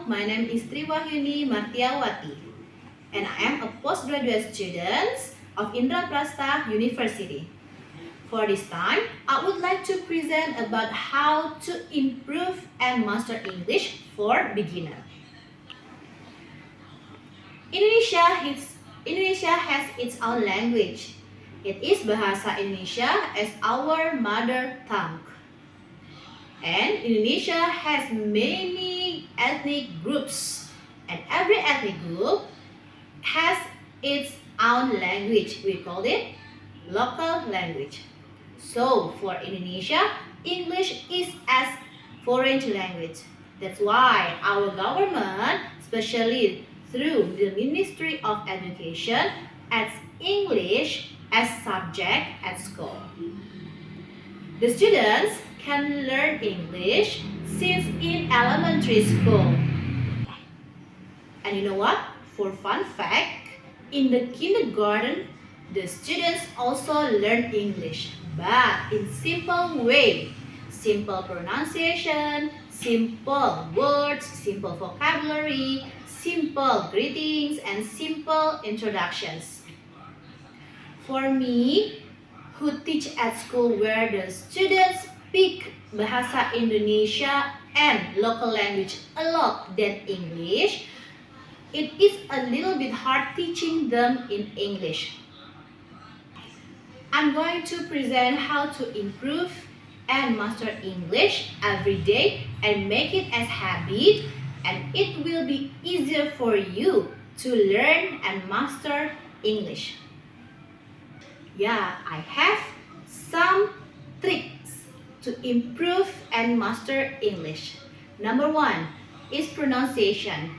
my name is Wahyuni Martiawati, and I am a postgraduate student of Indrapasta University. For this time, I would like to present about how to improve and master English for beginners. Indonesia has its own language. It is Bahasa Indonesia as our mother tongue. And Indonesia has many ethnic groups, and every ethnic group has its own language. We call it local language. So for Indonesia, English is as foreign language. That's why our government, especially through the Ministry of Education, adds English as subject at school. The students can learn English since in elementary school. And you know what? For fun fact, in the kindergarten, the students also learn English, but in simple way. Simple pronunciation, simple words, simple vocabulary, simple greetings, and simple introductions. For me, who teach at school where the students speak Bahasa Indonesia and local language a lot than English, it is a little bit hard teaching them in English. I'm going to present how to improve and master English every day and make it as habit, and it will be easier for you to learn and master English. Yeah, I have some tricks to improve and master English. Number 1 is pronunciation.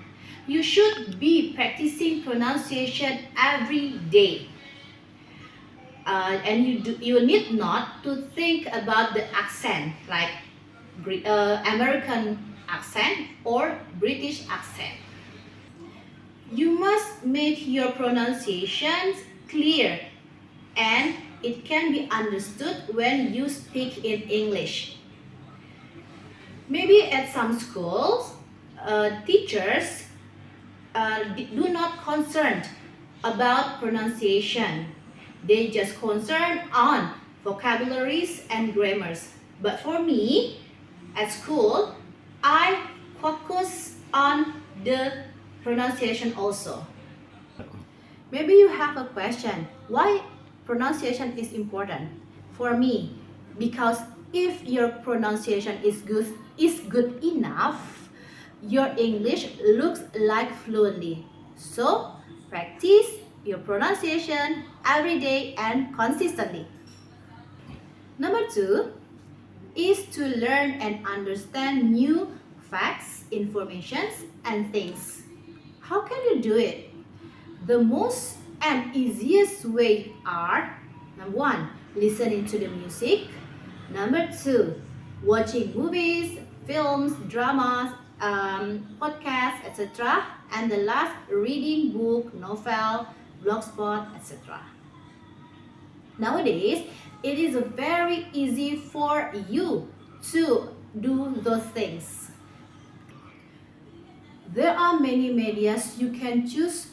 You should be practicing pronunciation every day. And you need not to think about the accent, like American accent or British accent. You must make your pronunciations clear, and it can be understood when you speak in English. Maybe at some schools, teachers do not concerned about pronunciation. They just concern on vocabularies and grammars. But for me, at school, I focus on the pronunciation also. Maybe you have a question, why pronunciation is important? For me, because if your pronunciation is good enough, your English looks like fluently. So practice your pronunciation every day and consistently. Number 2 is to learn and understand new facts, informations, and things. How can you do it? The most and easiest way are: number 1, listening to the music. Number 2, watching movies, films, dramas, podcasts, etc. And the last, reading book, novel, blogspot, etc. Nowadays, it is very easy for you to do those things. There are many medias you can choose.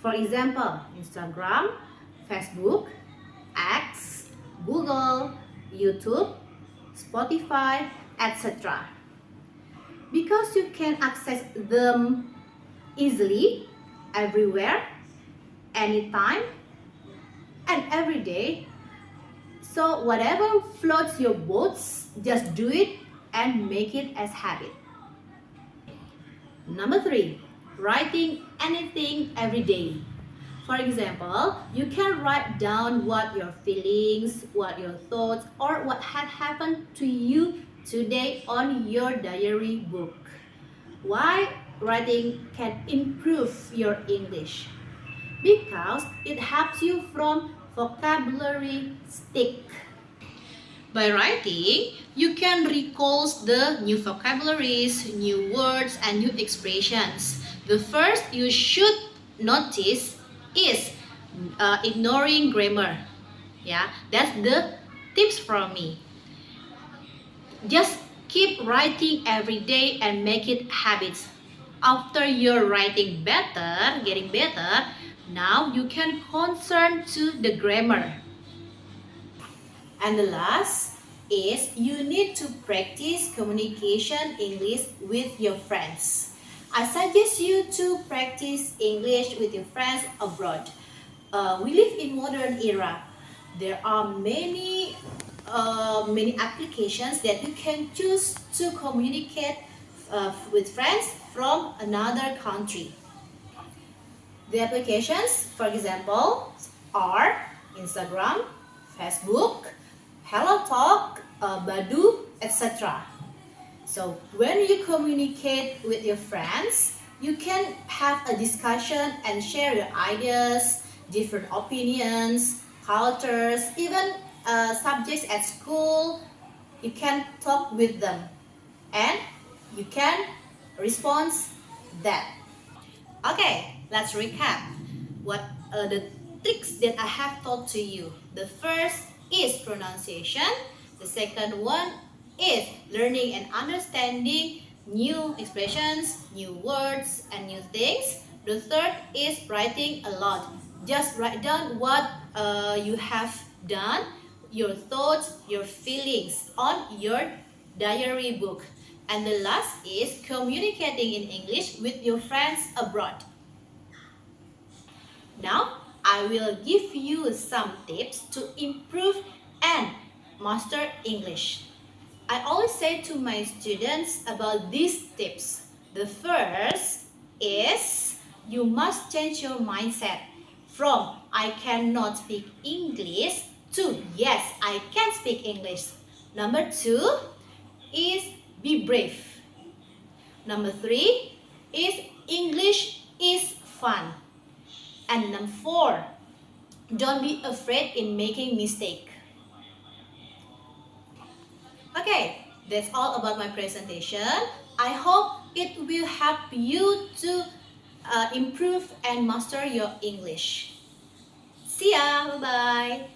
For example, Instagram, Facebook, X, Google, YouTube, Spotify, etc. Because you can access them easily, everywhere, anytime, and every day. So whatever floats your boats, just do it and make it as habit. Number 3, writing anything every day. For example, you can write down what your feelings, what your thoughts, or what had happened to you today on your diary book. Why writing can improve your English? Because it helps you from vocabulary stick. By writing, you can recall the new vocabularies, new words, and new expressions. The first you should notice is ignoring grammar. Yeah, that's the tips from me. Just keep writing every day and make it habits. after you're writing better, getting better, now you can concern to the grammar. And the last is you need to practice communication English with your friends. I suggest you to practice English with your friends abroad. We live in modern era. There are many applications that you can choose to communicate with friends from another country. The applications, for example, are Instagram, Facebook, HelloTalk, Badu, etc. So when you communicate with your friends, you can have a discussion and share your ideas, different opinions, cultures, even subjects at school. You can talk with them and you can respond that. Okay, let's recap what the tricks that I have taught to you. The first is pronunciation. The second one is learning and understanding new expressions, new words, and new things. The third is writing a lot. Just write down what you have done, your thoughts, your feelings on your diary book. And the last is communicating in English with your friends abroad. Now, I will give you some tips to improve and master English. I always say to my students about these tips. The first is you must change your mindset from I cannot speak English to yes, I can speak English. Number 2 is be brave. Number 3 is English is fun. And number 4, don't be afraid in making mistake. Okay, that's all about my presentation. I hope it will help you to improve and master your English. See ya, bye-bye.